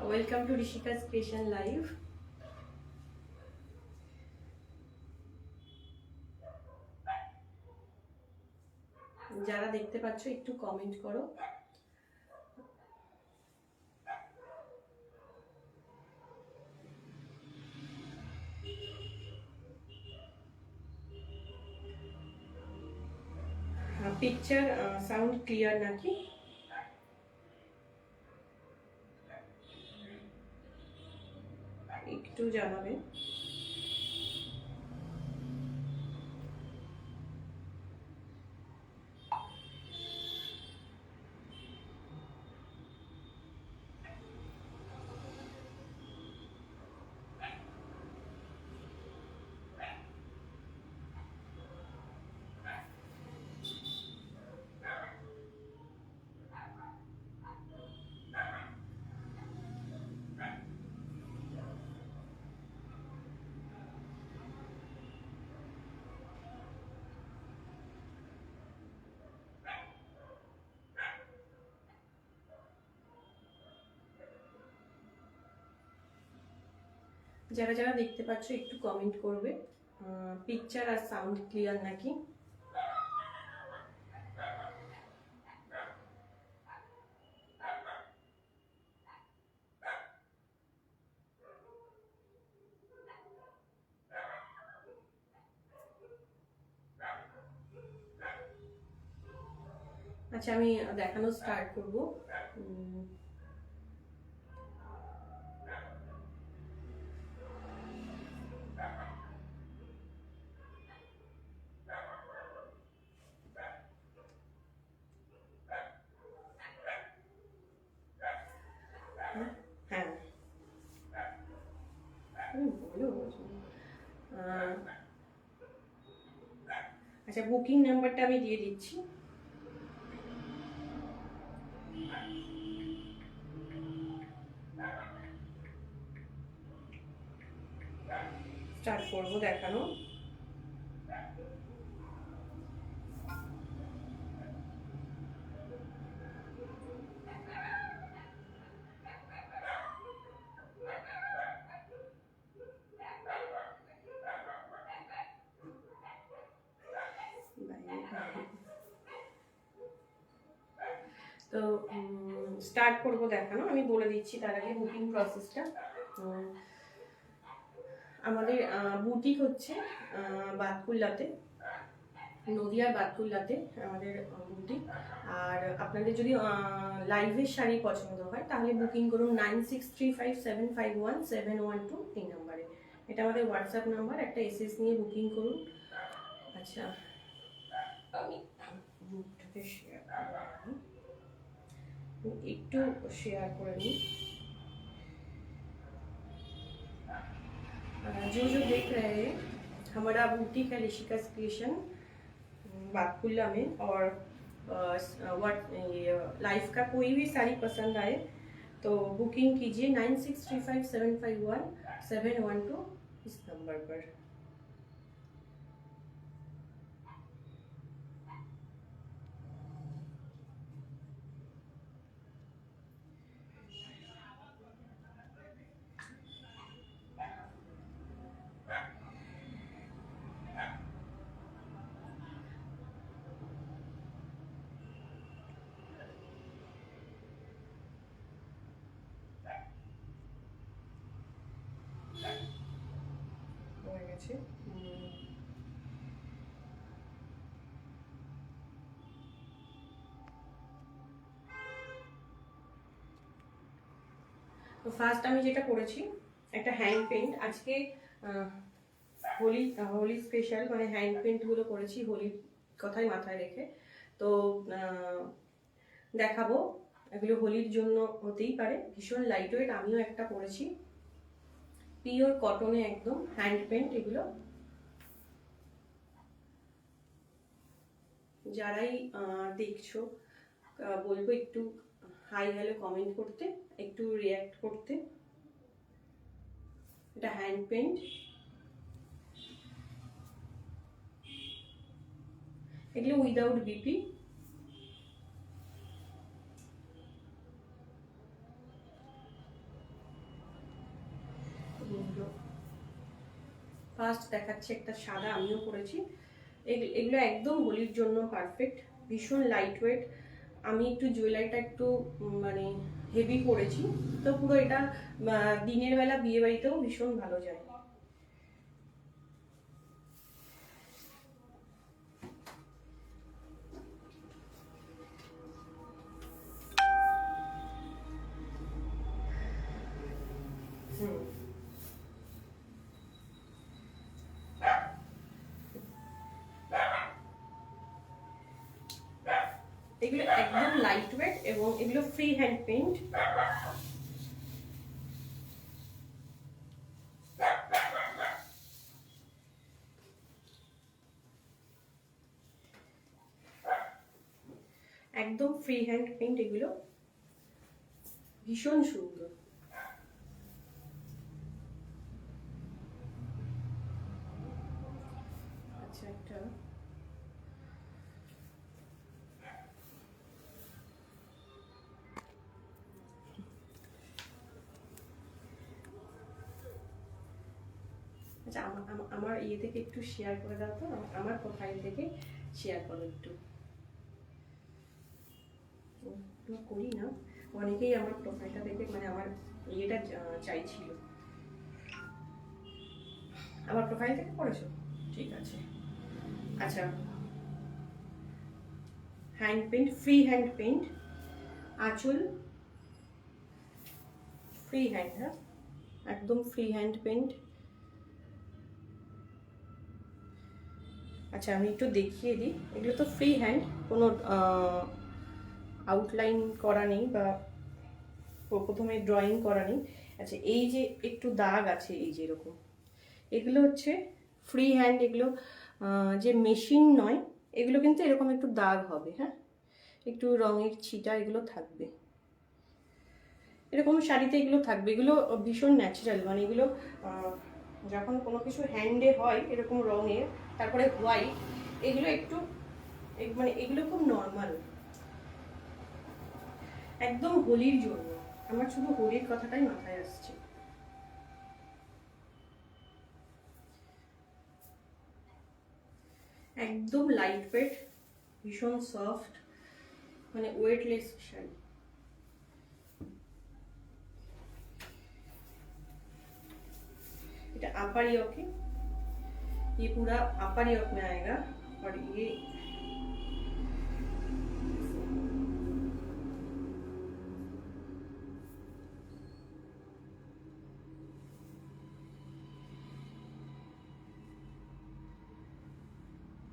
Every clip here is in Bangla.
Welcome to Rishika's creation live. যারা দেখতে পাচ্ছ একটু কমেন্ট করো। পিকচার সাউন্ড ক্লিয়ার নাকি একটু জানাবে। যারা যারা দেখতে পাচ্ছ একটু কমেন্ট করবে পিকচার আর সাউন্ড ক্লিয়ার নাকি। আচ্ছা, আমি দেখানো স্টার্ট করব। হ্যাঁ, আচ্ছা, বুকিং নাম্বারটা আমি দিয়ে দিচ্ছি। স্টার্ট করবো দেখানো। তো স্টার্ট করব দেখানো। আমি বলে দিচ্ছি তার আগে বুকিং প্রসেসটা। আমাদের বুটিক হচ্ছে বাতকুল্লাতে, নদিয়ার বাতকুল্লাতে আমাদের বুটিক। আর আপনাদের যদি লাইভের শাড়ি পছন্দ হয় তাহলে বুকিং করুন 9635751712 এই নাম্বারে। এটা আমাদের হোয়াটসঅ্যাপ নাম্বার। একটা এসএস নিয়ে বুকিং করুন। আচ্ছা, আমি মুখটাকে একটু শেয়ার করে নিই। जो देख रहे हैं हमारा बुटीक है ऋषिकास क्रिएशन बातकुल्ला में, और लाइफ का कोई भी साड़ी पसंद आए तो बुकिंग कीजिए 9635751712 इस नंबर पर। তো ফার্স্ট আমি যেটা করেছি একটা হ্যান্ড পেইন্ট। আজকে হোলি স্পেশাল, মানে হ্যান্ড পেইন্টগুলো করেছি হোলির কথাই মাথায় রেখে। তো দেখাবো, এগুলো হোলির জন্য হতেই পারে। ভীষণ লাইট ওয়েট। আমিও একটা করেছি পিওর কটনে, একদম হ্যান্ড পেইন্ট এগুলো। যারাই দেখছো বলবো একটু হাই হ্যালো কমেন্ট করতে, একটু রিয়্যাক্ট করতে। এটা হ্যান্ড পেইন্ট, এগুলো উইদাউট বিপি। ফার্স্ট দেখাচ্ছি একটা সাদা, আমিও পরেছি। এগুলো একদম হোলির জন্য পারফেক্ট, ভীষণ লাইট ওয়েট। আমি একটু জুয়েলারিটা একটু মানে হেভি পরেছি, তো পুরো এটা দিনের বেলা বিয়ে বাড়িতেও ভীষণ ভালো যায়। এগুলো একদম লাইট ওয়েট এবং এগুলো ফ্রি হ্যান্ড পেইন্ট। একদম ফ্রি হ্যান্ড পেইন্ট, এগুলো ভীষণ সুন্দর। আচ্ছা, একটা আচ্ছা, আমার ইয়ে থেকে একটু শেয়ার করে দাও তো, আমার প্রোফাইল থেকে শেয়ার করো একটু। করি না, অনেকেই আমার প্রোফাইলটা দেখে মানে আমার ইয়েটা চাইছিল। আমার প্রোফাইল থেকে করেছো? ঠিক আছে। আচ্ছা, hand paint, free hand paint, আঁচল ফ্রি হ্যান্ড, হ্যাঁ একদম ফ্রি হ্যান্ড পেইন্ট। আচ্ছা, আমি একটু দেখিয়ে দিই। এগুলো তো ফ্রি হ্যান্ড, কোনো আউটলাইন করা নেই বা প্রথমে ড্রয়িং করা নেই। আচ্ছা, এই যে একটু দাগ আছে এই যে এরকম, এগুলো হচ্ছে ফ্রি হ্যান্ড। এগুলো যে মেশিন নয়, এগুলো কিন্তু এরকম একটু দাগ হবে, হ্যাঁ একটু রঙের ছিটা এগুলো থাকবে, এরকম শাড়িতে এগুলো থাকবে। এগুলো ভীষণ ন্যাচারাল, মানে এগুলো যখন কোনো কিছু হ্যান্ডে হয় এরকম রঙের, তারপরে হোয়াইট, এগুলো একটু মানে এগুলো খুব নর্মাল, একদম হোলির জন্য। আমার শুধু হোলির কথাটাই মাথায় আসছে। একদম লাইট ওয়েট, ভীষণ সফট, মানে ওয়েটলেস শাড়ি। এটা अपर योक है, ये पूरा अपर योक में आएगा। और ये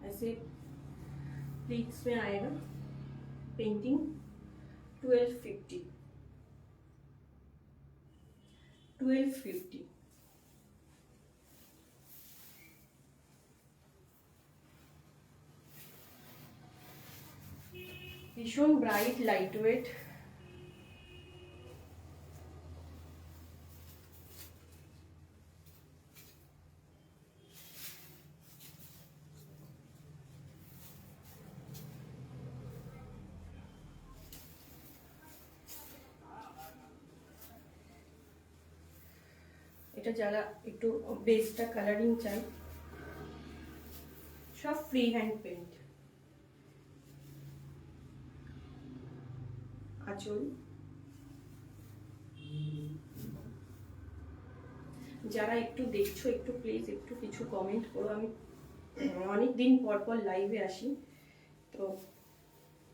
ऐसे प्लीट्स में आएगा। पेंटिंग 1250 1250। ভীষণ ব্রাইট লাইট ওয়েট। এটা যারা একটু বেসটা কালারিং চাই, সব ফ্রি হ্যান্ড পেইন্ট। আঁচল, যারা একটু দেখছো একটু প্লিজ একটু কিছু কমেন্ট করো। আমি অনেক দিন পর পর লাইভে আসি, তো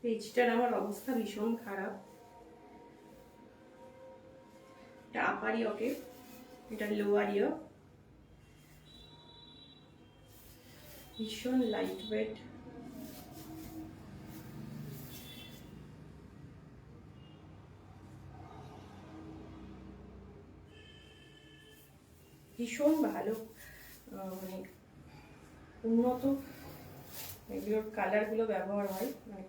পেজটার আমার অবস্থা ভীষণ খারাপ। এটা আপার ইয়কে, এটা লোয়ার ইয়ক, ভীষণ লাইট ওয়েট। ভীষণ ভালো, মানে উন্নত এগুলোর কালারগুলো ব্যবহার হয়, মানে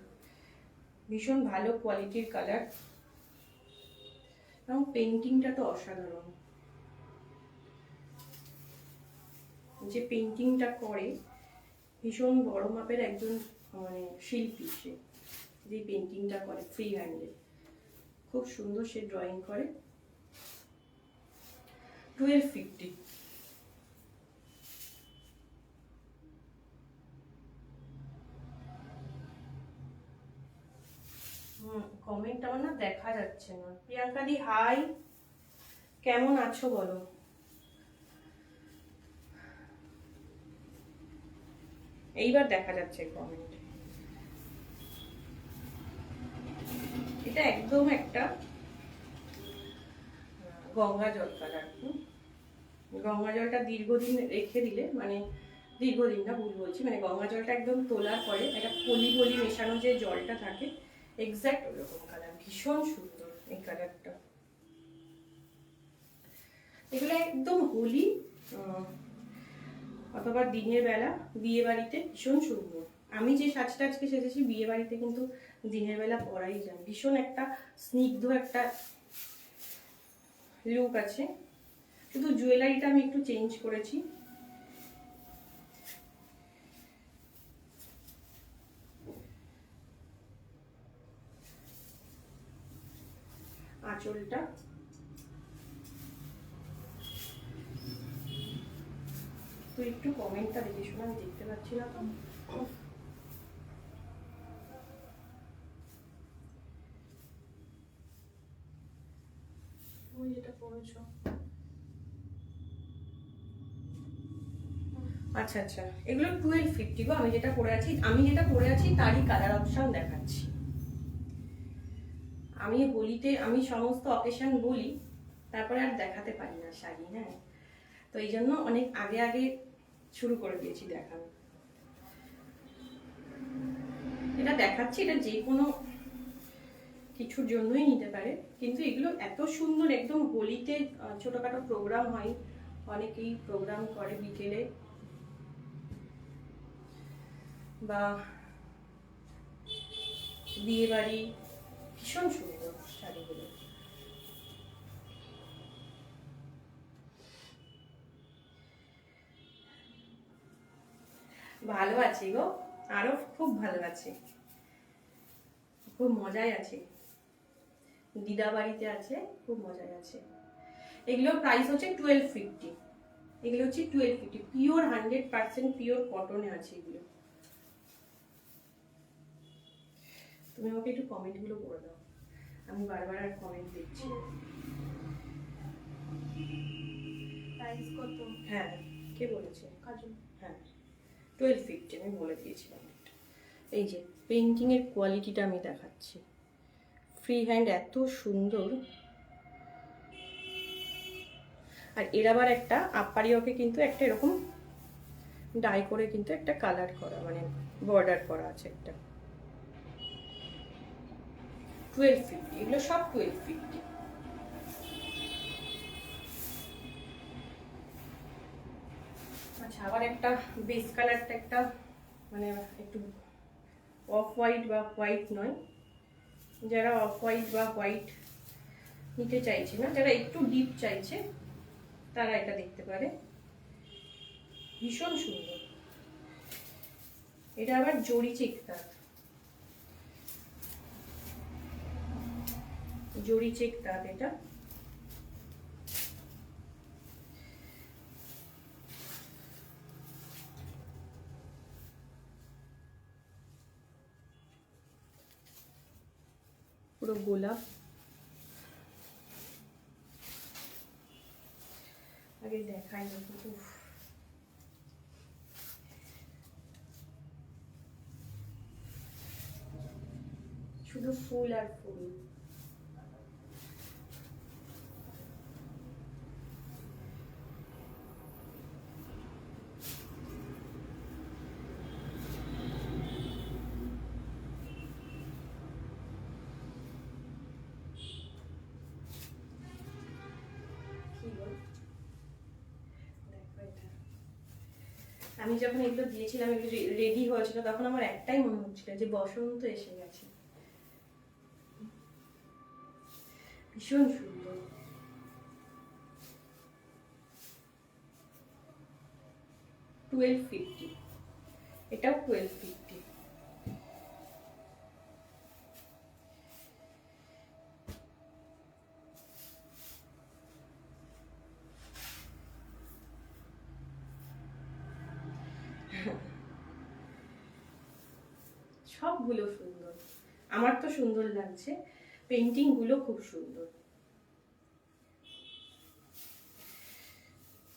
ভীষণ ভালো কোয়ালিটির কালার, এবং পেন্টিংটা তো অসাধারণ। যে পেন্টিংটা করে ভীষণ বড় মাপের একজন মানে শিল্পী, সে যে পেন্টিংটা করে ফ্রি হ্যান্ডে, খুব সুন্দর সে ড্রয়িং করে। 1250। কমেন্ট আমার না দেখা যাচ্ছে না। প্রিয়াঙ্কা দি হাই, কেমন আছো বলো। এইবার দেখা যাচ্ছে কমেন্ট। এটা একদম একটা গঙ্গা জল কালার। গঙ্গা জলটা দীর্ঘদিন রেখে দিলে, মানে দীর্ঘদিন না, ভুল বলছি, মানে গঙ্গা জলটা একদম তোলার পরে একটা পলি পলি মেশানো যে জলটা থাকে, এক্স্যাক্ট ওরকম কালার। ভীষণ সুন্দর এই কালারটা। এগুলো একদম হোলি অথবা দিনের বেলা বিয়ে বাড়িতে ভীষণ সুন্দর। আমি যে সাজটা আজকে সেজেছি বিয়ে বাড়িতে কিন্তু দিনের বেলা পরাই যায়। ভীষণ একটা স্নিগ্ধ একটা লুক আছে। শুধু জুয়েলারিটা আমি একটু চেঞ্জ করেছি। আঁচলটা তো একটু কমেন্টটা দেখে শোনা, আমি দেখতে পাচ্ছি না তো। যেটা পড়েছো, আচ্ছা আচ্ছা, এগুলো 1250 গো। আমি যেটা পরে আছি তারই কালার অপশন দেখাচ্ছি। আমি হোলিতে আমি সমস্ত অকেশন বলি, তারপরে আর দেখাতে পারি না শাড়ি। হ্যাঁ, তো এই জন্য অনেক আগে আগে শুরু করে দিয়েছি দেখানো। এটা দেখাচ্ছি, এটা যে কোনো কিছুর জন্যই নিতে পারে, কিন্তু এগুলো এত সুন্দর। একদম হোলিতে ছোটখাটো প্রোগ্রাম হয়, অনেকেই প্রোগ্রাম করে বিকেলে, বা বিয়ে বাড়ি। ভীষণ সুন্দর শাড়িগুলো। ভালো আছি গো, আরো খুব ভালো আছে, খুব মজায় আছে। দিদা বাড়িতে আছে, খুব মজায় আছে। এগুলোর প্রাইস হচ্ছে 1250। এগুলো হচ্ছে 1250, পিওর 100% পিওর কটনে আছে এগুলো। তুমি আমাকে একটু কমেন্টগুলো করে দাও, আমি বারবার আর কমেন্ট দিচ্ছি। প্রাইস কত? হ্যাঁ, কে বলেছে? কাজল। হ্যাঁ, 1250 আমি বলে দিয়েছিলাম। এই যে পেইন্টিং এর কোয়ালিটিটা আমি দেখাচ্ছি। ফ্রি হ্যান্ড এত সুন্দর। আর এর আবার একটা আপারিওকে কিন্তু একটা এরকম ডাই করে কিন্তু একটা কালার করা, মানে বর্ডার করা আছে একটা। 1250, এগুলো সব 1250। আচ্ছা, আবার একটা বেস কালারটা একটা মানে একটু অফ হোয়াইট বা হোয়াইট নয়, যারা অফ হোয়াইট বা হোয়াইট নিতে চাইছে না, যারা একটু ডিপ চাইছে, তারা এটা দেখতে পারে। ভীষণ সুন্দর। এটা আবার জরি চেকদার, জরি চেকদার এটা। পুরো গোলাপ। আগে দেখাই না, শুধু ফুল আর ফুল। আমি যখন এগুলো দিয়েছিলাম, এগুলো রেডি হয়েছিল, তখন আমার একটাই মনে হচ্ছিল যে বসন্ত এসে গেছে। ভীষণ সুন্দর। $1250, এটাও 1250। সবগুলো সুন্দর, আমার তো সুন্দর লাগছে। পেন্টিং গুলো খুব সুন্দর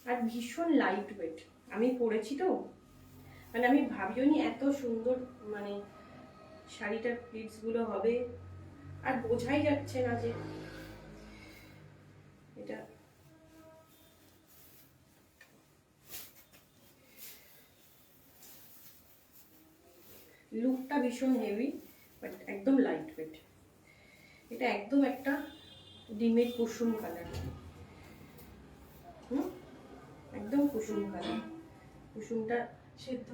আর ভীষণ লাইট ওয়েট। আমি পরেছি তো, মানে আমি ভাবিও নি এত সুন্দর মানে শাড়িটার প্লিটস গুলো হবে, আর বোঝাই যাচ্ছে না যে এটা লুকটা ভীষণ হেভি বাট একদম লাইট ওয়েট। এটা একদম একটা ডিমের কুসুম কালার, একদম কুসুম কালার, কুসুমটা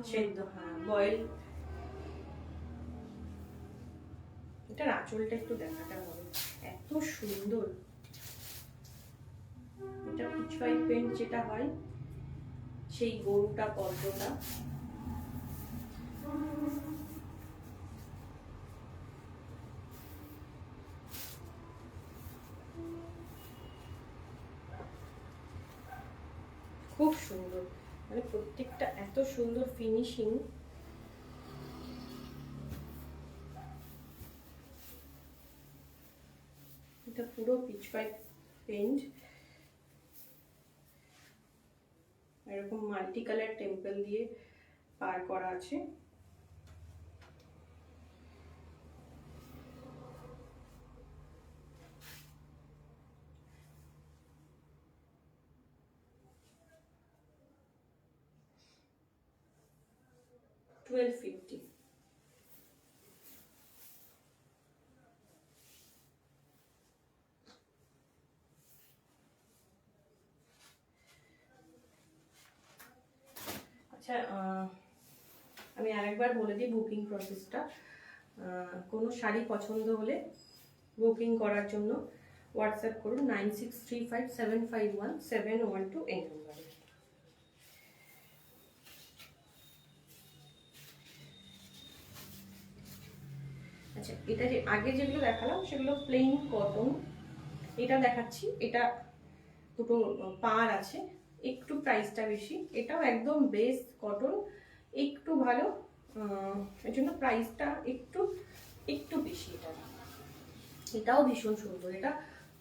সেদ্ধ হ্যাঁ বয়েল। এটার আঁচলটা একটু দেখাটা হবে, এত সুন্দর। এটা পিচ হোয়াইট পেন্ট যেটা হয়, সেই গরুটা পদ্মটা, খুব সুন্দর, মানে প্রত্যেকটা এত সুন্দর ফিনিশিং। এটা পুরো পিচ হোয়াইট পেন্ট, এরকম মাল্টি কালার টেম্পল দিয়ে পার করা আছে। $1250। আচ্ছা, আমি আরেকবার বলে দিই বুকিং প্রসেসটা। কোনো শাড়ি পছন্দ হলে বুকিং করার জন্য হোয়াটসঅ্যাপ করুন 9635751712 এই নম্বরে। আচ্ছা, এটা যে আগে যেগুলো দেখালাম সেগুলো প্লেন কটন, এটা দেখাচ্ছি এটা দুটো পার আছে, একটু প্রাইসটা বেশি। এটাও একদম বেস কটন, একটু ভালো, এর জন্য প্রাইসটা একটু একটু বেশি। এটাও ভীষণ সুন্দর। এটা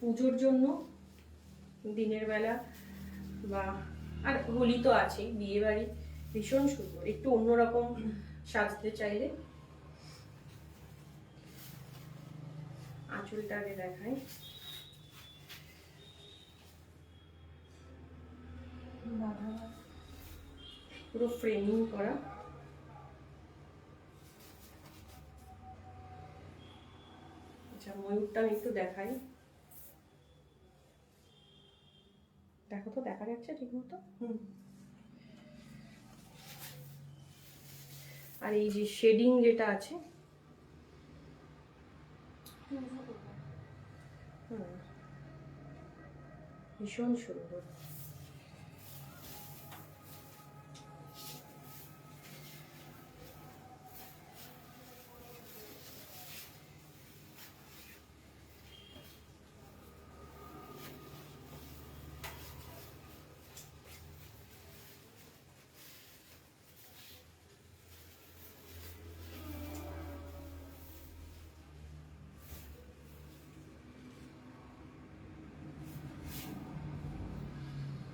পুজোর জন্য দিনের বেলা বা আর হোলি তো আছে, বিয়ে বাড়ি, ভীষণ সুন্দর। একটু অন্যরকম সাজতে চাইলে। আঁচলটা আগে দেখাই, পুরো ফ্রেমিং করা। আচ্ছা, ময়ূরটা আমি একটু দেখাই, দেখো তো দেখা যাচ্ছে ঠিক মতো? আর এই যে শেডিং যেটা আছে, ভীষণ সুন্দর।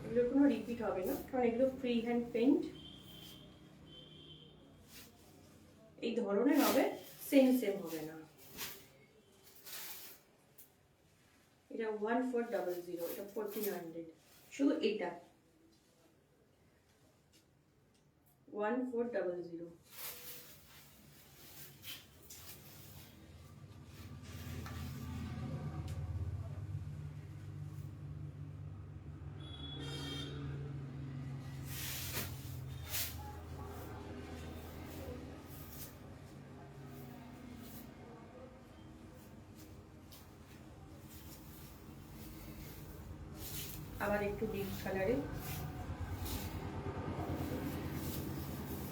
এগুলোর কোনো রিপিট হবে না, কারণ এগুলো ফ্রি হ্যান্ড পেন্ট এই ধরনের হবে, সেম হবে না। এটা 1400, এটা 1400 শুধু। এটা 1400। আবার একটু ডিপ কালারে,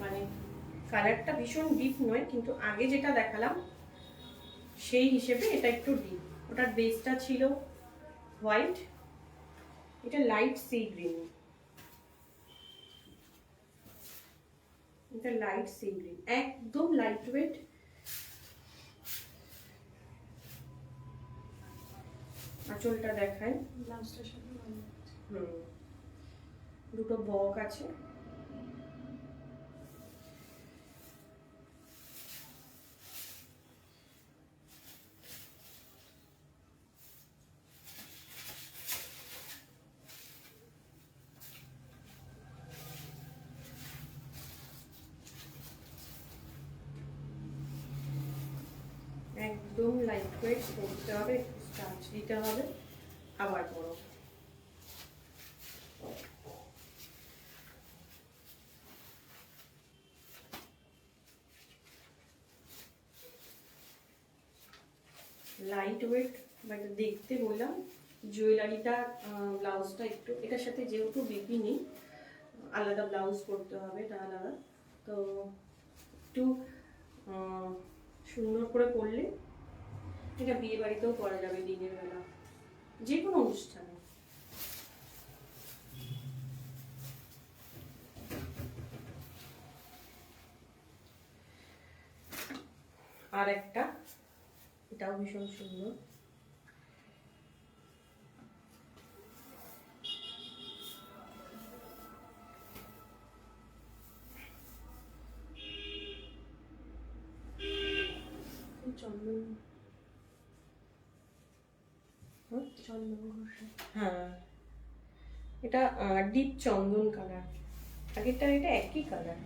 মানে কালারটা ভীষণ ডিপ নয়, কিন্তু আগে যেটা দেখালাম সেই হিসেবে এটা একটু ডিপ। ওটার বেসটা ছিল হোয়াইট, এটা লাইট সি গ্রিন, এটা লাইট সি গ্রিন, একদম লাইট ওয়েট। আঁচলটা দেখাই। ব্লাউজটার সাথে ভালো লাগছে। দুটো বক আছে। একদম লাইট ওয়েট করতে হবে, স্টার্চ দিতে হবে, আবার বড়। লাইট ওয়েট বাট দেখতে বললাম জুয়েলারিটা, ব্লাউজটা একটু এটার সাথে যেহেতু বেবি নেই, আলাদা ব্লাউজ করতে হবে, এটা আলাদা। তো একটু সুন্দর করে পরলে এটা বিয়ে বাড়িতেও পরা যাবে, দিনের বেলা যে কোনো অনুষ্ঠানে। আর একটা, এটাও ভীষণ সুন্দর। চন্দন হ্যাঁ, এটা ডিপ চন্দন কালার, আগেরটা এটা একই কালার।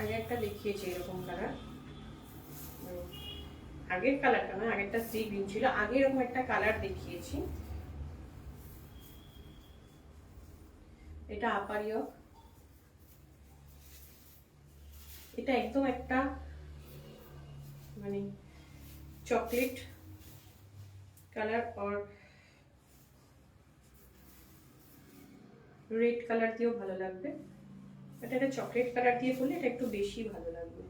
আগে একটা দেখিয়েছি এরকম কালার, আগের কালারটা না, আগেরটা সি গ্রিন ছিল, আগে এরকম একটা কালার দেখিয়েছি। এটা আপার ইয়ক, এটা একদম একটা মানে চকলেট কালার আর রেড কালার দিয়েও ভালো লাগবে, এটা একটা চকলেট কালার দিয়ে করলে এটা একটু বেশি ভালো লাগবে।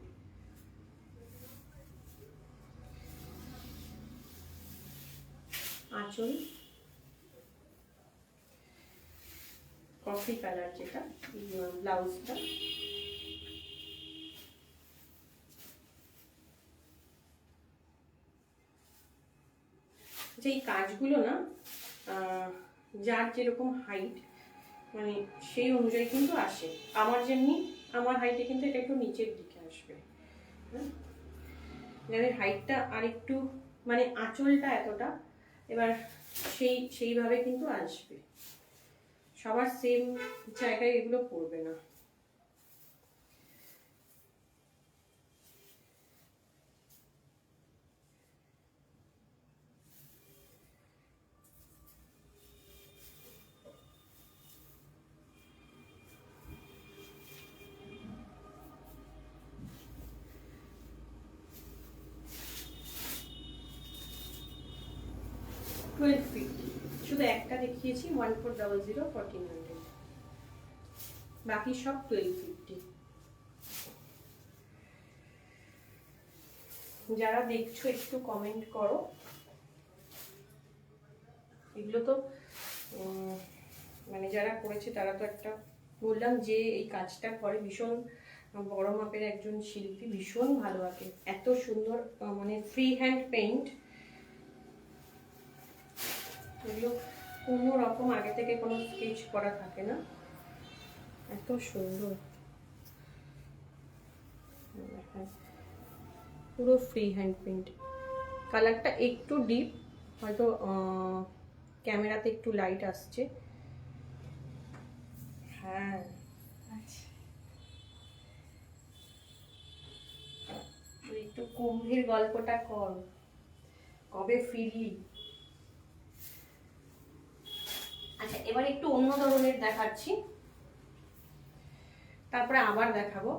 আঁচল কফি কালার, যেটা ব্লাউজটা যে এই কাজগুলো না যার যেরকম হাইট মানে সেই অনুযায়ী কিন্তু আসে। আমার যেমনি, আমার হাইটে কিন্তু এটা একটু নিচের দিকে আসবে, যাদের হাইটটা আর একটু মানে আঁচলটা এতটা, এবার সেইভাবে কিন্তু আসবে, সবার সেম জায়গায় এগুলো পড়বে না। শুধু একটা দেখিয়েছি 1400 1400, বাকি সব 1250। যারা দেখছো একটু কমেন্ট করো, এগুলো তো মানে যারা করেছে তারা তো একটা, বললাম যে এই কাজটা করে ভীষণ বড় মাপের একজন শিল্পী, ভীষণ ভালো আঁকে, এত সুন্দর মানে ফ্রি হ্যান্ড পেইন্ট, এগুলো কোনো রকম আগে থেকে কোনো স্কেচ করা থাকে না, এত সুন্দর, পুরো ফ্রি হ্যান্ড পেইন্ট। কালারটা একটু ডিপ, হয়তো ক্যামেরাতে একটু লাইট আসছে। হ্যাঁ, একটু কুম্ভীর গল্পটা কর, কবে ফিরলি। আচ্ছা, এবার একটু অন্য ধরনের দেখাচ্ছি, তারপরে আবার দেখাবো।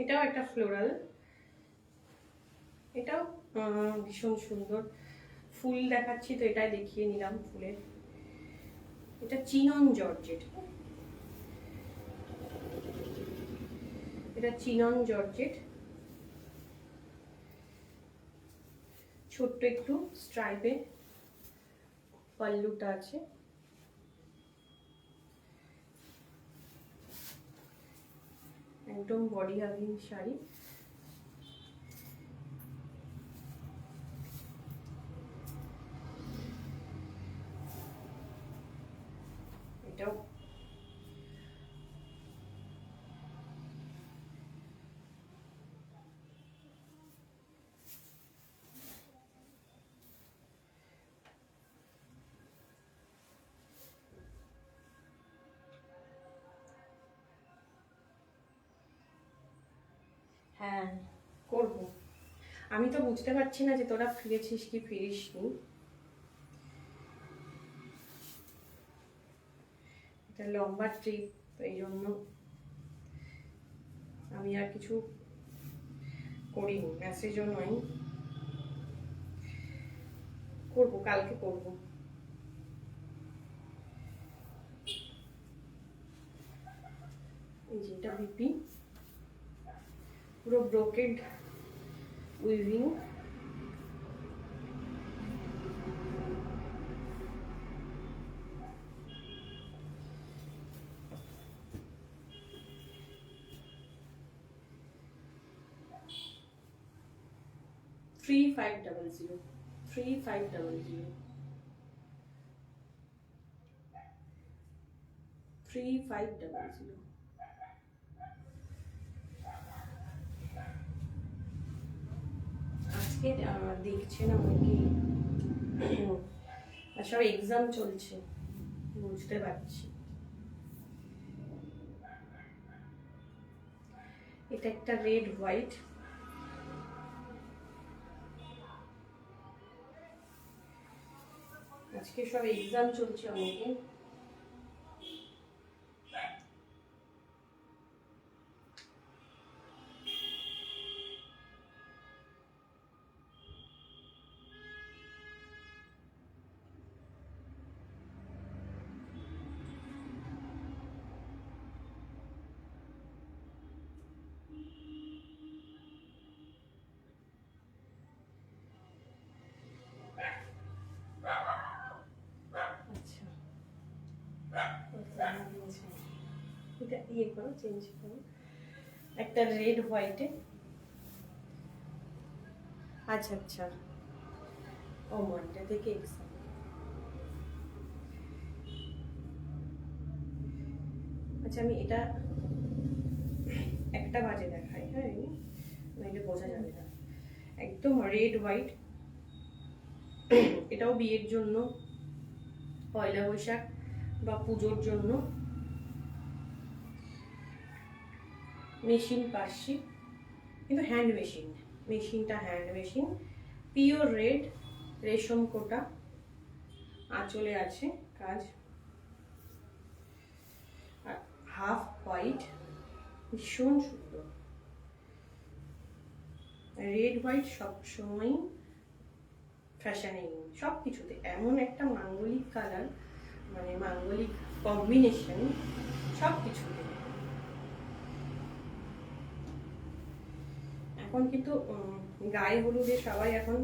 এটাও একটা ফ্লোরাল, এটাও ভীষণ সুন্দর, ফুল দেখাচ্ছি তো এটাই দেখিয়ে নিলাম ফুলের। এটা চিনন জর্জেট, এটা চিনন জর্জেট, ছোট্ট একটু স্ট্রাইপে পাল্লুটা আছে, একদম বডি হাগিং শাড়ি। এটাও হ্যাঁ করব। আমি তো বুঝতে পারছি না যে তোরা ফিরেছিস কি ফিরিসনি। এটা লম্বা ট্রিপ, তো এই জন্য আমি আর কিছু করিনি, মেসেজও নয়, করবো কালকে করব। এই যে এটা বিপি, পুরো brocade weaving. Three five double zero, 3500, 3500। আজকে দেখছে না অনেকে, সব এক্সাম চলছে, বুঝতে পারছি। এটা একটা রেড হোয়াইট, আজকে সব এক্সাম চলছে অনেকে। এটা ইয়ে করো, চেঞ্জ করো, একটা রেড হোয়াইটে। আচ্ছা আচ্ছা, ও মনটা থেকে এক্সাম। আচ্ছা আমি এটা একটা বাজে দেখাই, হ্যাঁ নইলে বোঝা যাবে না। একদম রেড হোয়াইট, এটাও বিয়ের জন্য, পয়লা বৈশাখ বা পুজোর জন্য। মেশিন পাচ্ছি, কিন্তু হ্যান্ড মেশিন, মেশিনটা হ্যান্ড মেশিন, পিওর রেড, রেশম কোটা, আঁচলে আছে কাজ, আর হাফ হোয়াইট, ভীষণ সুন্দর। রেড হোয়াইট সবসময় ফ্যাশনে, সব কিছুতে এমন একটা মাঙ্গলিক কালার, মানে মাঙ্গলিক কম্বিনেশন সব কিছুতে। এখন কিন্তু গায়ে হলুদে সবাই এখন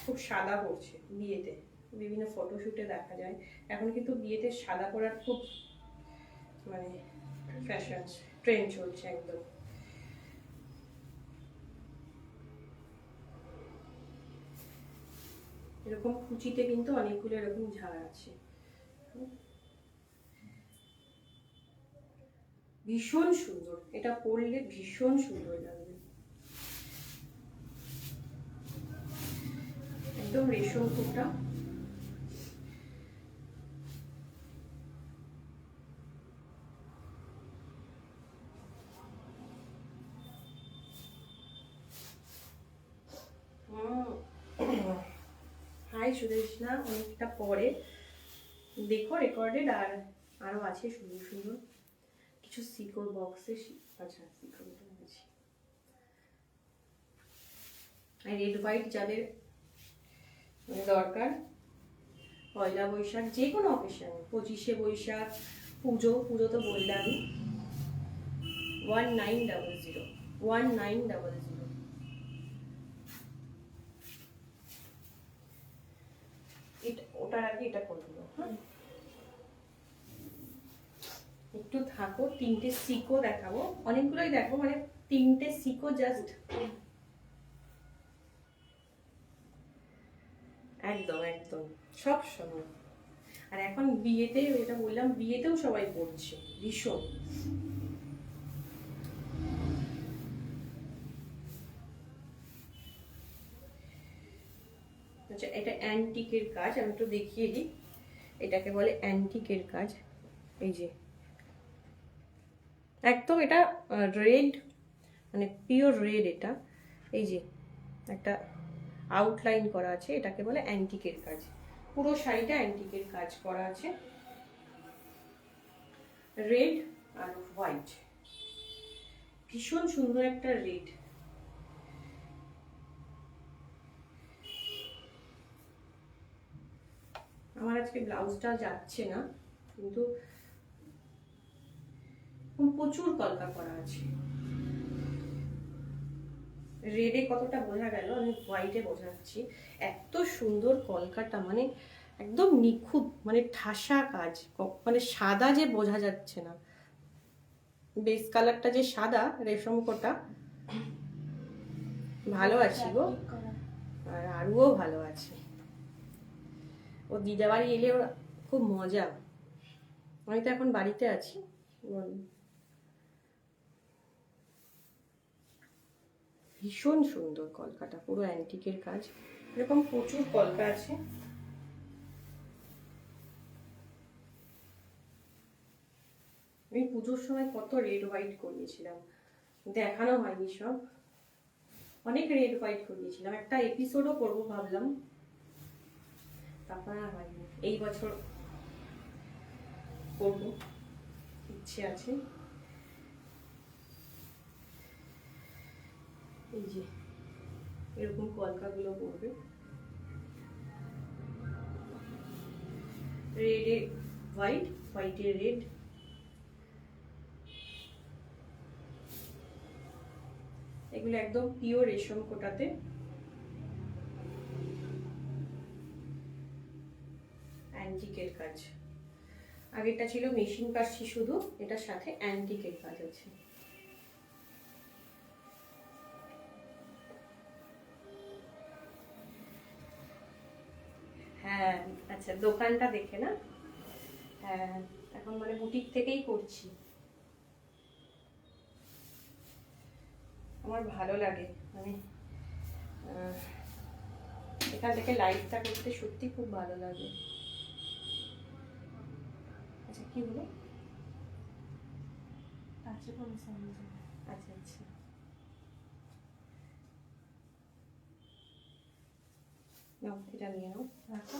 খুব সাদা পড়ছে বিয়েতে, বিভিন্ন ফটোশুটে দেখা যায় এখন কিন্তু বিয়েতে সাদা পরার খুব মানে ফ্যাশন ট্রেন্ড চলছে একদম। এরকম কুচিতে কিন্তু অনেকগুলো এরকম ঝাড় আছে, ভীষণ সুন্দর, এটা পরলে ভীষণ সুন্দর লাগবে, একদম রেশম কোটা। হাই সুদেশনা, অনেকটা পরে দেখো রেকর্ডেড, আর আরো আছে সুন্দর সুন্দর কিছু সিকোর বক্সে। আচ্ছা সিকোর আছে, আর রেড হোয়াইট যাদের দরকার, পয়লা বৈশাখ যে কোনো অকেশন, 25শে বৈশাখ, পুজো, পুজো তো বললামই। 1900, 1900। এটা ওটার আগে এটা করে দেবো, হ্যাঁ একটু থাকো, 3টে সিকো দেখাবো, অনেকগুলোই দেখো, মানে 3টে সিকো জাস্ট একদম একদম সব সময়। আর এখন বিয়েতে, এটা বললাম, বিয়েতেও সবাই পড়ছে ভীষণ। আচ্ছা, এটা অ্যান্টিকের কাজ, আমি একটু দেখিয়ে দিই। এটাকে বলে অ্যান্টিকের কাজ। এই যে একদম এটা রেড, মানে পিওর রেড এটা। এই যে একটা আউটলাইন করা আছে, এটাকে বলে অ্যান্টিকের কাজ। পুরো শাড়িটা অ্যান্টিকের কাজ করা আছে, রেড আর হোয়াইট, ভীষণ সুন্দর একটা রেড। আমার আজকে ব্লাউজটা যাচ্ছে না, কিন্তু প্রচুর কলকা করা আছে। রেডে কতটা বোঝা গেল, আমি হোয়াইটে বোঝাচ্ছি। এত সুন্দর কলকাটা, মানে একদম নিখুঁত, মানে ঠাসা কাজ, মানে সাদা যে বোঝা যাচ্ছে না। বেস কালারটা যে সাদা রেশম কোটা, ভালো আছি গো, আর আরুও ভালো আছে। ও দিদাবাড়ি এলে ওর খুব মজা। আমি তো এখন বাড়িতে আছি। ভীষণ সুন্দর কলকাটা, পুরো অ্যান্টিকের কাজ, এরকম প্রচুর কলকা আছে। আমি পুজোর সময় কত রেড হোয়াইট করিয়েছিলাম, দেখানো হয়নি সব। অনেক রেড হোয়াইট করিয়েছিলাম, একটা এপিসোডও করবো ভাবলাম, তারপর আর হয়নি। এই বছর করবো, ইচ্ছে আছে। এই যে এরকম কলকাগুলো পড়বে, রেডে হোয়াইট, হোয়াইটে রেড। এগুলো একদম পিওর রেশম কোটাতে। অ্যান্টিকের কাজ, আগেরটা ছিল মেশিন কাটছি শুধু, এটার সাথে অ্যান্টিকের কাজ আছে। হ্যাঁ, আচ্ছা, দোকানটা দেখে না? হ্যাঁ, এখন মানে বুটিক থেকেই করছি। আমার ভালো লাগে, মানে এখান থেকে লাইভটা করতে সত্যি খুব ভালো লাগে। আচ্ছা, কি হলো? আচ্ছা আচ্ছা, নাও এটা নিয়ে নাও, রাখো।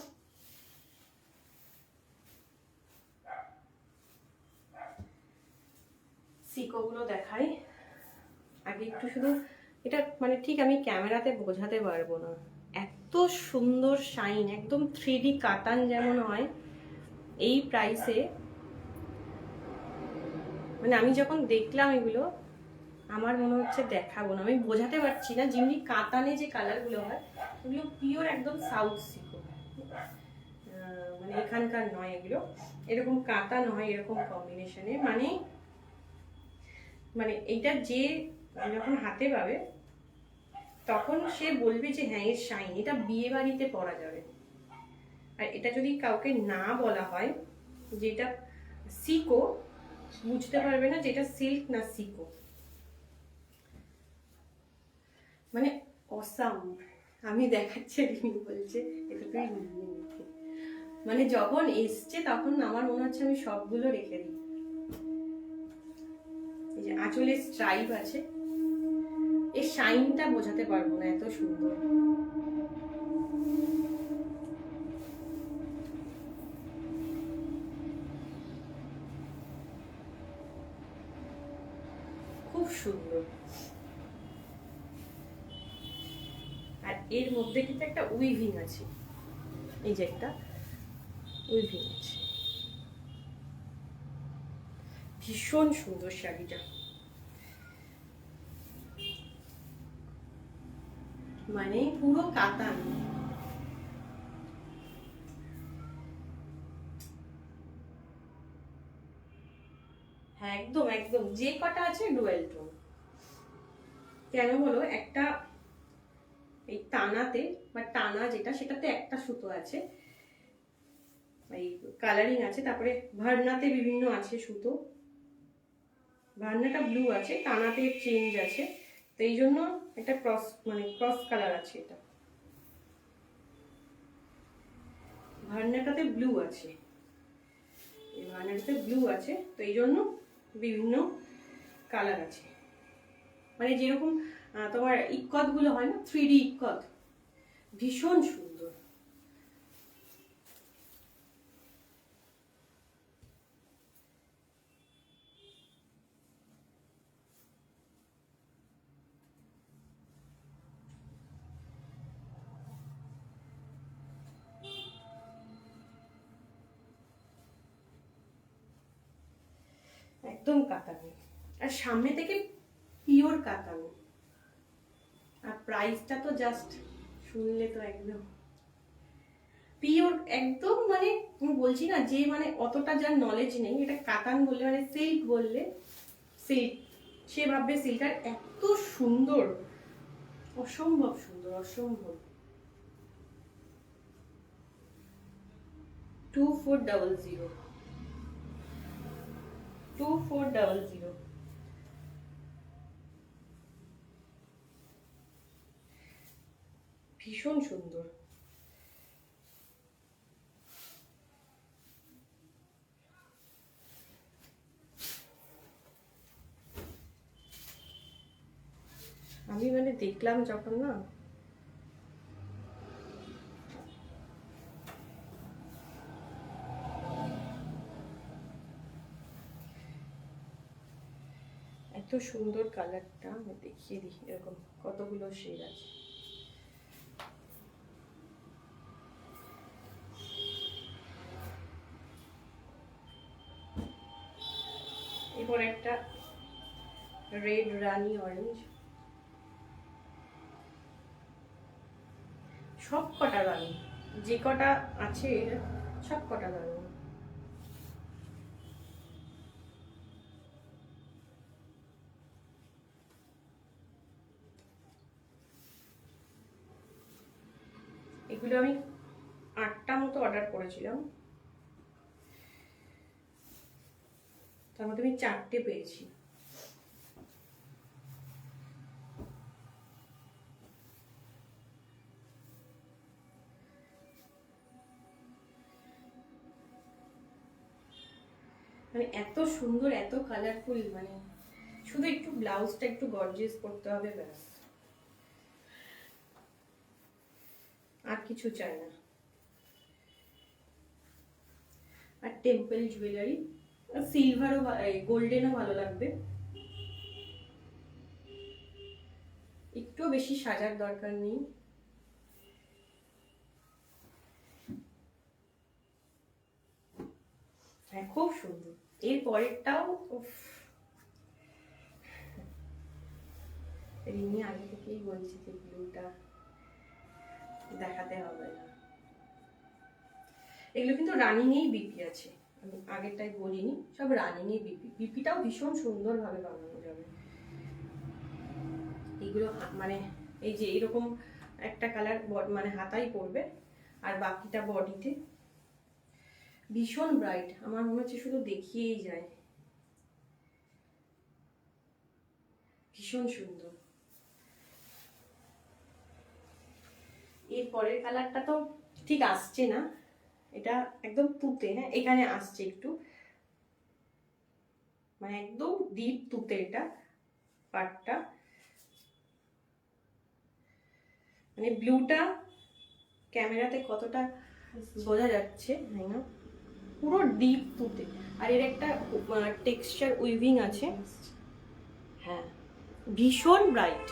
সিকোগুলো দেখাই আগে একটু, শুধু এটা মানে ঠিক আমি ক্যামেরাতে বোঝাতে পারবো না, এত সুন্দর শাইন, একদম 3D কাতান যেমন হয় এই প্রাইসে। মানে আমি যখন দেখলাম এগুলো, আমার মনে হচ্ছে দেখাবো না, আমি বোঝাতে পারছি না। যেমনি কাতানে যে কালারগুলো হয়, ওগুলো পিওর একদম সাউথ সিকো, মানে এখানকার নয় এগুলো, এরকম কাতা নয়, এরকম কম্বিনেশনে। মানে মানে এইটা যে যখন হাতে পাবে তখন সে বলবে যে হ্যাঁ, এর শাইন, এটা বিয়ে বাড়িতে পরা যাবে। আর এটা যদি কাউকে না বলা হয় যেটা সিকো, বুঝতে পারবে না যেটা সিল্ক না সিকো। মানে অসাম, আমি দেখাচ্ছি, রিমি বলছে এটা তুই নিয়ে নিতে। মানে যখন এসছে তখন আমার মনে হচ্ছে আমি সবগুলো রেখে দিই। এই যে আঁচলের স্ট্রাইপ আছে, এর শাইনটা বোঝাতে পারবো না, এত সুন্দর। খুব সুন্দর। আর এর মধ্যে কিন্তু একটা উইভিং আছে, এই যে একটা উইভিং আছে, ভীষণ সুন্দর শাড়িটা। মানে পুরো কাতান। হ্যাঁ একদম একদম, যে কটা আছে ডুয়েল টোন। কেন বলো, একটা এই টানাতে বা টানা যেটা সেটাতে একটা সুতো আছে, এই কালারিং আছে, তারপরে ভার্নাতে বিভিন্ন আছে সুতো, ভার্নাটা ব্লু আছে, টানাতে চেঞ্জ আছে, তো এই জন্য একটা ক্রস মানে ক্রস কালার আছে, এটা ভার্নাটাতে ব্লু আছে, এই ভার্নাটাতে ব্লু আছে, তো এই জন্য বিভিন্ন কালার আছে, মানে যেরকম তোমার ইক্কত গুলো হয় না, 3D ইক্কত, ভীষণ সুন্দর। একদম কাতানি, আর সামনে থেকে পিওর কাতানি, আর প্রাইসটা তো জাস্ট শুনলে তো একদম পিওর, একদম মানে আমি বলছি না যে মানে অতটা যার নলেজ নেই, এটা কাতান বললে মানে সিল্ক বললে সিল্ক, সে ভাববে সিল্কটার এত সুন্দর, অসম্ভব সুন্দর, অসম্ভব। 2400, 2400, ভীষণ সুন্দর। আমি মানে দেখলাম যখন না, এত সুন্দর কালারটা, আমি দেখিয়ে দিই, এরকম কতগুলো শেড আছে। এরপর একটা রেড রানি অরেঞ্জ, সব কটা রানি, যে কটা আছে সব কটা রানি। এগুলো আমি 8টা মতো অর্ডার করেছিলাম, তার মধ্যে আমি 4টে পেয়েছি। মানে এত সুন্দর, এত কালারফুল, মানে শুধু একটু ব্লাউজটা একটু গর্জিয়াস করতে হবে, ব্যাস, আর কিছু চাই না। আর টেম্পল জুয়েলারি, সিলভারও গোল্ডেনও ভালো লাগবে, একটু বেশি সাজার দরকার নেই। হ্যাঁ খুব সুন্দর। এর পরেরটাও রিমি আগে থেকেই বলছি যে ব্লুটা দেখাতে হবে না। এগুলো কিন্তু রানিং এই বিপি আছে, আমি আগেরটাই বলিনি, সব রানিং এই বিপি, বিপিটাও ভীষণ সুন্দর ভাবে বানানো যাবে। এগুলো মানে এই যে এরকম একটা কালার মানে হাতাই পড়বে, আর বাকিটা বডিতে, ভীষণ ব্রাইট, আমার মনে হচ্ছে শুধু দেখিয়েই যায়, ভীষণ সুন্দর। এর পরের কালারটা তো ঠিক আসছে না, এটা একদম তুতে, হ্যাঁ এখানে আসছে একটু, মানে একদম ডিপ তুতে এটা পাটটা, মানে ব্লুটা ক্যামেরাতে কতটা বোঝা যাচ্ছে তাই না, পুরো ডিপ তুতে, আর এর একটা টেক্সচার উইভিং আছে, হ্যাঁ ভীষণ ব্রাইট,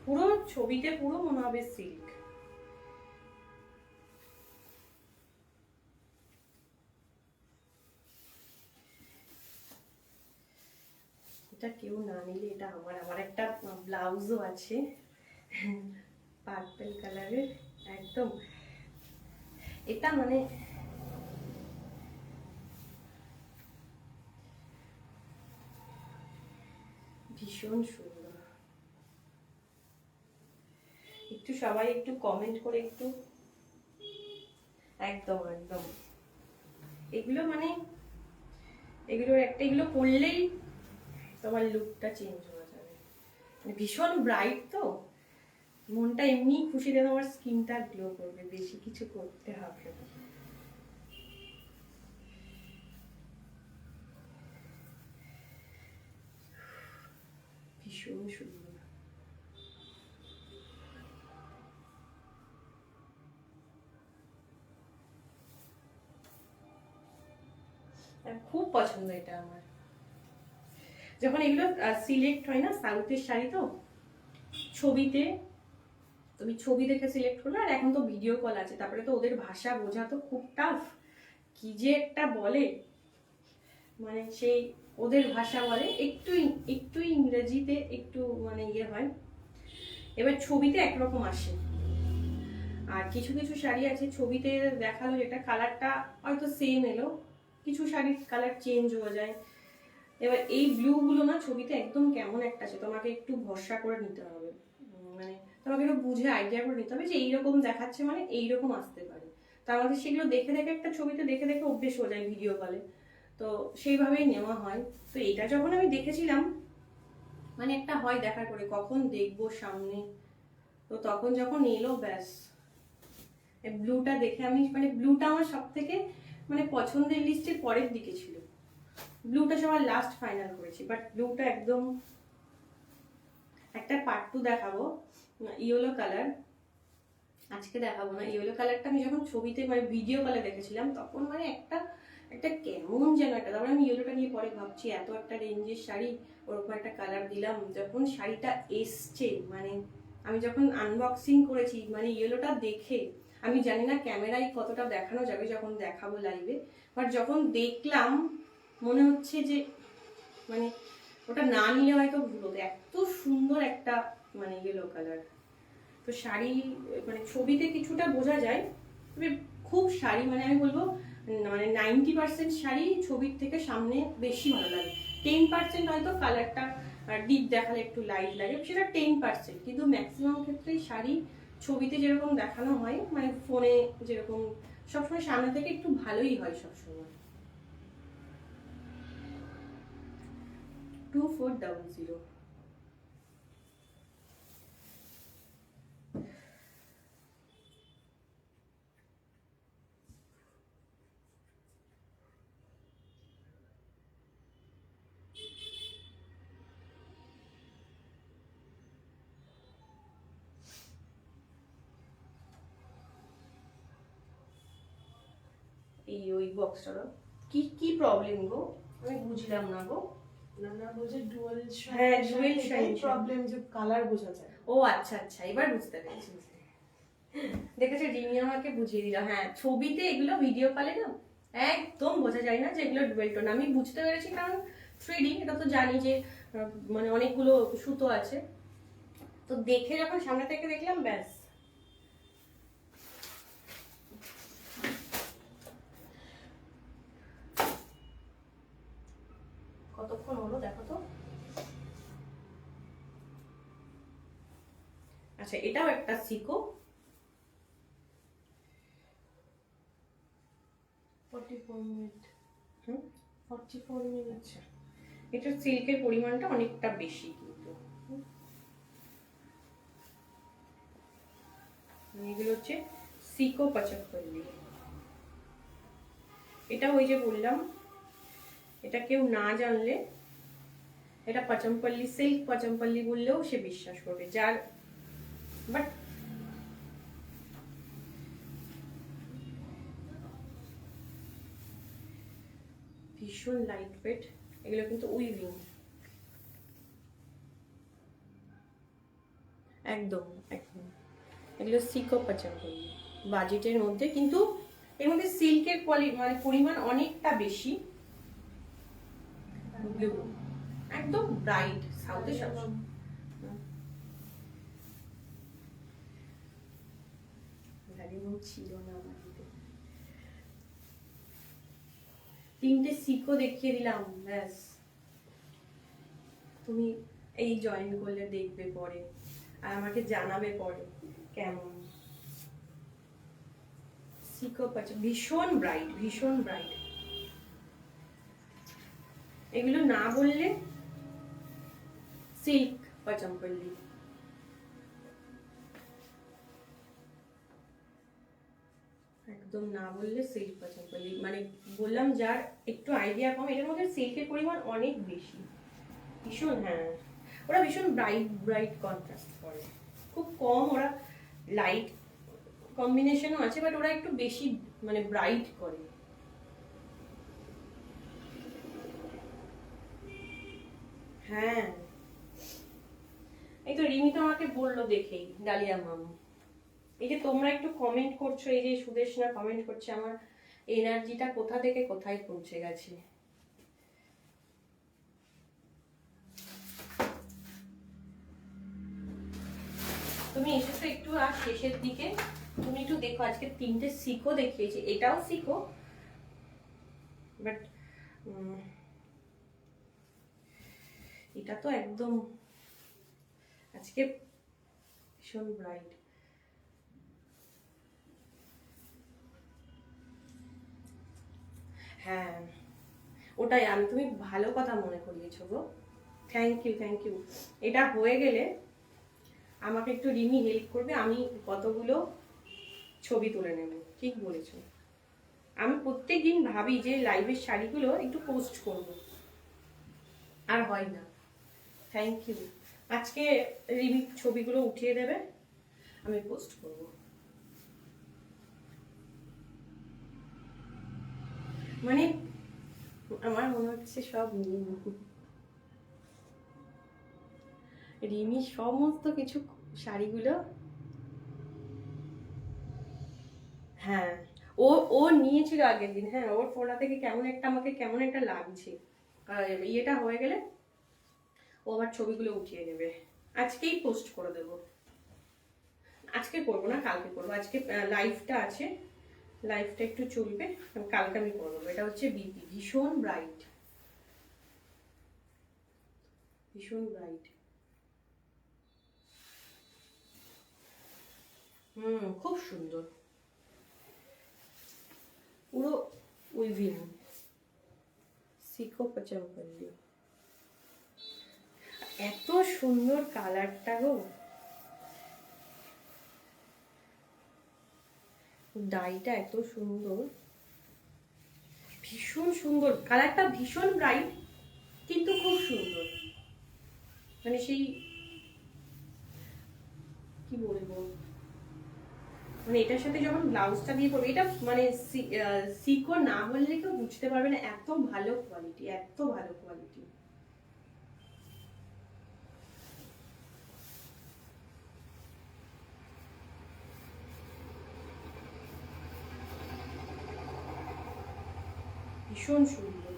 পুরো ছবিতে পুরো মনে হবে সিল্ক। এটা কেউ না নিলে এটা আমার, আমার একটা ব্লাউজও আছে পার্পল কালারের, একদম এটা মানে ভীষণ সুন্দর। একটু সবাই একটু কমেন্ট করে একটু, একদম একদম এগুলো মানে এগুলোর একটা, এগুলো পরলেই তোমার লুকটা চেঞ্জ হয়ে যাবে। মানে ভীষণ ব্রাইট তো, মনটা এমনি খুশিতে তোমার স্কিনটা গ্লো করবে, বেশি কিছু করতে হবে না। ভীষণ সুন্দর। খুব পছন্দ এটা আমার। যখন এগুলো সিলেক্ট হয় না, সাউথের শাড়ি তো, ছবিতে তুমি ছবি দেখে সিলেক্ট করলে, আর এখন তো ভিডিও কল আছে, তারপরে তো ওদের ভাষা বোঝা তো খুব টাফ, কি যে একটা বলে, মানে সেই ওদের ভাষা বলে, একটু একটু ইংরেজিতে একটু মানে ইয়ে হয়, এবার ছবিতে একরকম আসে। আর কিছু কিছু শাড়ি আছে ছবিতে দেখালো যেটা কালারটা হয়তো সেম এলো, কিছু শাড়ির কালার চেঞ্জ হয়ে যায়। এবার এই ব্লু গুলো না ছবিতে একদম কেমন একটা আছে, তোমাকে একটু ভরসা করে নিতে হবে, মানে তোমাকে একটু বুঝে আইডিয়া করে নিতে হবে যে এইরকম দেখাচ্ছে মানে এইরকম আসতে পারে। তো আমাদের সেগুলো দেখে দেখে একটা ছবিতে দেখে দেখে অভ্যেস হয়ে যায় ভিডিও কলে, তো সেইভাবেই নেওয়া হয়। তো এটা যখন আমি দেখেছিলাম, মানে একটা হয় দেখার পরে কখন দেখবো সামনে, তো তখন যখন এলো ব্যাস, ব্লুটা দেখে আমি, মানে ব্লুটা আমার সব থেকে মানে পছন্দের লিস্টের পরের দিকে ছিল, ব্লুটা সবার লাস্ট ফাইনাল করেছি, বাট ব্লুটা একদম। একটা পার্ট 2 দেখাবো, ইয়েলো কালার, আজকে দেখাবো না। ইয়েলো কালারটা আমি যখন ছবিতে মানে ভিডিও কলে দেখেছিলাম, তখন মানে একটা একটা কেমন যেন একটা, তারপরে আমি ইয়েলোটা নিয়ে পরে ভাবছি এত একটা রেঞ্জের শাড়ি, ওরকম একটা কালার দিলাম। যখন শাড়িটা এসছে, মানে আমি যখন আনবক্সিং করেছি, মানে ইয়েলোটা দেখে আমি জানি না ক্যামেরায় কতটা দেখানো যাবে, যখন দেখাবো লাইভে, বাট যখন দেখলাম মনে হচ্ছে যে মানে ওটা না নিলে হয়তো ভুল হতো, এত সুন্দর একটা মানে ইয়েলো কালার। তো শাড়ি মানে ছবিতে কিছুটা বোঝা যায়, তবে খুব শাড়ি মানে আমি বলবো মানে 90% শাড়ি ছবির থেকে সামনে বেশি ভালো লাগে। 10% হয়তো কালারটা ডিপ দেখালে একটু লাইট লাগে, সেটা 10%, কিন্তু ম্যাক্সিমাম ক্ষেত্রেই শাড়ি ছবিতে যেরকম দেখানো হয়, মানে ফোনে যেরকম সবসময় সামনে থেকে একটু ভালোই হয় সবসময়। 2400। এই ওই বক্সটা কি কি প্রবলেম গো, আমি বুঝলাম না গো। না বলছে ডুয়াল হ্যাঁ, dual shine প্রবলেম, যে কালার বোঝা যায়। ও আচ্ছা আচ্ছা, এবার বুঝতে পেরেছি। দেখেছো, রিমি আমাকে বুঝিয়ে দিল। হ্যাঁ, ছবিতে এগুলো ভিডিও কলে না একদম বোঝা যায় না যে এগুলো ডুয়েল টোন। আমি বুঝতে পেরেছি কারণ 3D, এটা তো জানি যে মানে অনেকগুলো সুতো আছে, তো দেখে যখন সামনে থেকে দেখলাম ব্যাস। কতক্ষণ হলো দেখো তো। আচ্ছা, এটাও একটা সিকো, 44 মিনিট। 44 মিনিট। এটার সিল্কের পরিমাণটা অনেকটা বেশি, কিন্তু এগুলো হচ্ছে সিকো পাচাকপল্লি। এটা ওই যে বললাম, এটা কেউ না জানলে এটা পাচমপল্লি সিল্ক, পাচমপল্লি বললেও সে বিশ্বাস করবে, যার বাট ভীষণ লাইট ওয়েট। এগুলো কিন্তু উইভিং, একদম একদম। এগুলো সিকো পাচমপল্লি বাজেটের মধ্যে, কিন্তু এর মধ্যে সিল্কের মানে পরিমাণ অনেকটা বেশি। ব্লু একদম ব্রাইট, সাউথে সব ছিল না বাড়িতে। 3টে সিকো দেখিয়ে দিলাম ব্যাস, তুমি এই জয়েন করলে দেখবে পরে, আর আমাকে জানাবে পরে কেমন। সিকো পাচ্ছ, ভীষণ ব্রাইট, ভীষণ ব্রাইট। এগুলো না বললে সিল্ক পচমপল্লি। একদম না বললে সিল্ক পচমপল্লি, মানে বললাম যার একটু আইডিয়া কম, এটার মধ্যে সিল্কের পরিমাণ অনেক বেশি, ভীষণ। হ্যাঁ, ওরা ভীষণ ব্রাইট ব্রাইট কন্ট্রাস্ট করে, খুব কম ওরা লাইট কম্বিনেশনও আছে, বাট ওরা একটু বেশি মানে ব্রাইট করে। হ্যাঁ, এই তো রিমি তো আমাকে বললো দেখেই, ডালিয়া মাম। এই যে তোমরা একটু কমেন্ট করছো, এই যে সুদেশনা কমেন্ট করছে, আমার এনার্জিটা কোথা থেকে কোথায় পৌঁছে গেছে। তুমি এসেছো একটু আর শেষের দিকে, তুমি একটু দেখো, আজকে 3টে সিকো দেখিয়েছি, এটাও সিকো, বাট এটা তো একদম আজকে ভীষণ ব্রাইট। হ্যাঁ, ওটাই আমি, তুমি ভালো কথা মনে করিয়েছো গো, থ্যাংক ইউ থ্যাংক ইউ। এটা হয়ে গেলে আমাকে একটু রিমি হেল্প করবে, আমি কতগুলো ছবি তুলে নেব। ঠিক বলেছো, আমি প্রত্যেকদিন ভাবি যে লাইভের শাড়িগুলো একটু পোস্ট করব, আর হয় না। থ্যাংক ইউ, আজকে রিমি ছবিগুলো উঠিয়ে দেবে, আমি পোস্ট করব। মানে আমার মনে হচ্ছে সব রিমি সমস্ত কিছু শাড়িগুলো। হ্যাঁ, ও ও নিয়েছিল আগের দিন। হ্যাঁ, ওর ফোলা থেকে কেমন একটা আমাকে কেমন একটা লাগছে। ইয়েটা হয়ে গেলে ও আবার ছবিগুলো উঠিয়ে নেবে, আজকেই পোস্ট করে দেবো। আজকে করবো না, কালকে করবো। আজকে লাইভটা আছে, লাইভটা একটু চলবে, কালকে আমি করবো। এটা হচ্ছে বিপি, ভীষণ ব্রাইট, ভীষণ ব্রাইট। খুব সুন্দর, পুরো উইভিং, সিকো পচমপল্লি। এত সুন্দর কালারটা গো, ডাইটা এত সুন্দর, ভীষণ সুন্দর কালারটা, ভীষণ ব্রাইট কিন্তু খুব সুন্দর। মানে সেই কি বলবো, মানে এটার সাথে যখন ব্লাউজটা দিয়ে পরবে, এটা মানে সিকো না বললে কেউ বুঝতে পারবে না, এত ভালো কোয়ালিটি, এত ভালো কোয়ালিটি। ভীষণ সুন্দর।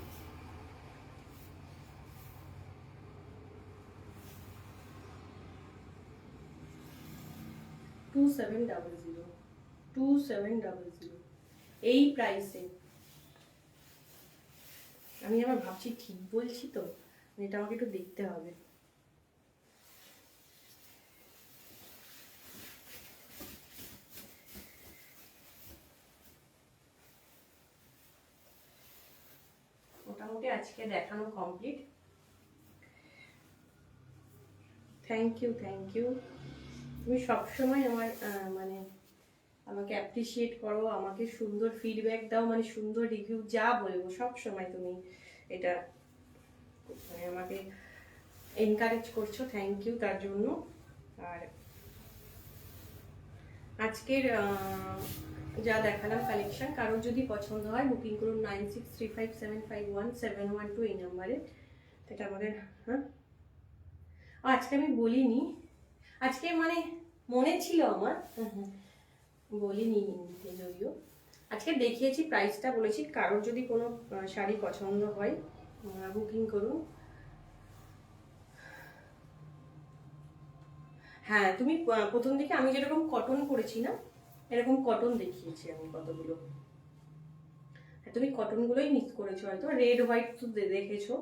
টু 2700 এই প্রাইসে। আমি আবার ভাবছি ঠিক বলছি তো, এটা আমাকে একটু দেখতে হবে। মোটামুটি আজকে দেখানো complete. Thank you thank you, তুমি সবসময় আমার মানে আমাকে অ্যাপ্রিসিয়েট করো, আমাকে সুন্দর ফিডব্যাক দাও, মানে সুন্দর রিভিউ যা বলবো সব সময় তুমি এটা মানে আমাকে এনকারেজ করছো, থ্যাংক ইউ তার জন্য। আর আজকের যা দেখালাম কালেকশন, কারোর যদি পছন্দ হয় বুকিং করুন 9635751712 এই নাম্বারে। এটা আমাদের, হ্যাঁ আজকে আমি বলিনি, আজকে মানে মনে ছিল আমার, বলিনি যদিও, আজকে দেখিয়েছি, প্রাইসটা বলেছি, কারোর যদি কোনো শাড়ি পছন্দ হয় বুকিং করুন। হ্যাঁ, তুমি প্রথম দিকে আমি যেরকম কটন করেছি না, এরকম কটন দেখিয়েছি আমি কতগুলো। হ্যাঁ, তুমি কটনগুলোই মিস করেছো হয়তো, রেড হোয়াইট তো দেখেছো,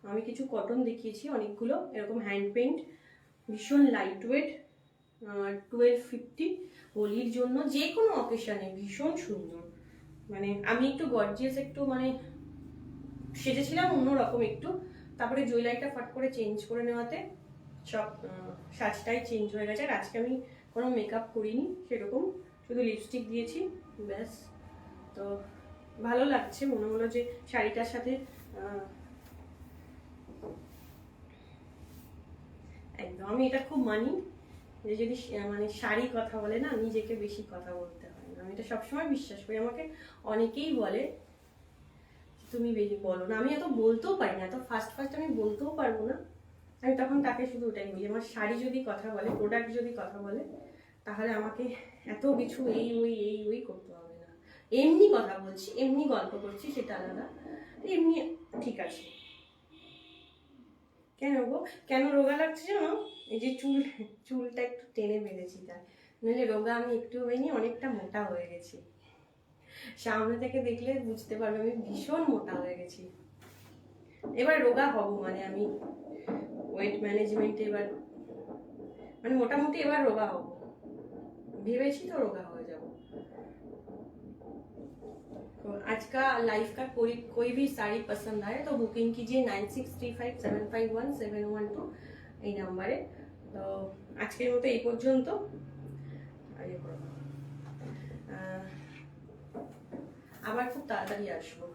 আমি কিছু কটন দেখিয়েছি অনেকগুলো, এরকম হ্যান্ড পেন্ট, ভীষণ লাইট ওয়েট, 1250, হোলির জন্য যে কোনো অকেশনে ভীষণ সুন্দর। মানে আমি একটু গর্জিয়াস, একটু মানে সেজেছিলাম অন্যরকম একটু, তারপরে জুয়েলারিটা ফাট করে চেঞ্জ করে নেওয়াতে সব সাজটাই চেঞ্জ হয়ে গেছে। আর আজকে আমি কোনো মেকআপ করিনি সেরকম, শুধু লিপস্টিক দিয়েছি ব্যাস। তো ভালো লাগছে, মনে হলো যে শাড়িটার সাথে একদম আমি এটা খুব মানি যে যদি মানে শাড়ি কথা বলে না, নিজেকে বেশি কথা বলতে হয় না, আমি এটা সবসময় বিশ্বাস করি। আমাকে অনেকেই বলে তুমি বেশি বলো না, আমি এত বলতেও পারি না, এত ফার্স্ট আমি বলতেও পারবো না। আমি তখন তাকে শুধু ওটাই বলি, আমার শাড়ি যদি কথা বলে, প্রোডাক্ট যদি কথা বলে, তাহলে আমাকে এত কিছু এই ওই করতে হবে না। এমনি কথা বলছি, এমনি গল্প করছি, সেটা আলাদা, এমনি ঠিক আছে। কেন গো, কেন রোগা লাগছে জানো? এই যে চুলটা একটু টেনে বেঁধেছি তাই, নইলে রোগা আমি একটু হয়নি, অনেকটা মোটা হয়ে গেছি। সামনে থেকে দেখলে বুঝতে পারবে আমি ভীষণ মোটা হয়ে গেছি। এবার রোগা হব, মানে আমি ওয়েট ম্যানেজমেন্টে এবার মানে মোটামুটি এবার রোগা হব, ভেবেছি তো रोगा हो जाओ। तो आज का लाइफ का कोई भी साड़ी पसंद आए तो बुकिंग कीजिए 9635751712 এই নাম্বারে। তো আজকের মতো এই পর্যন্ত, আবার খুব তাড়াতাড়ি আসবো।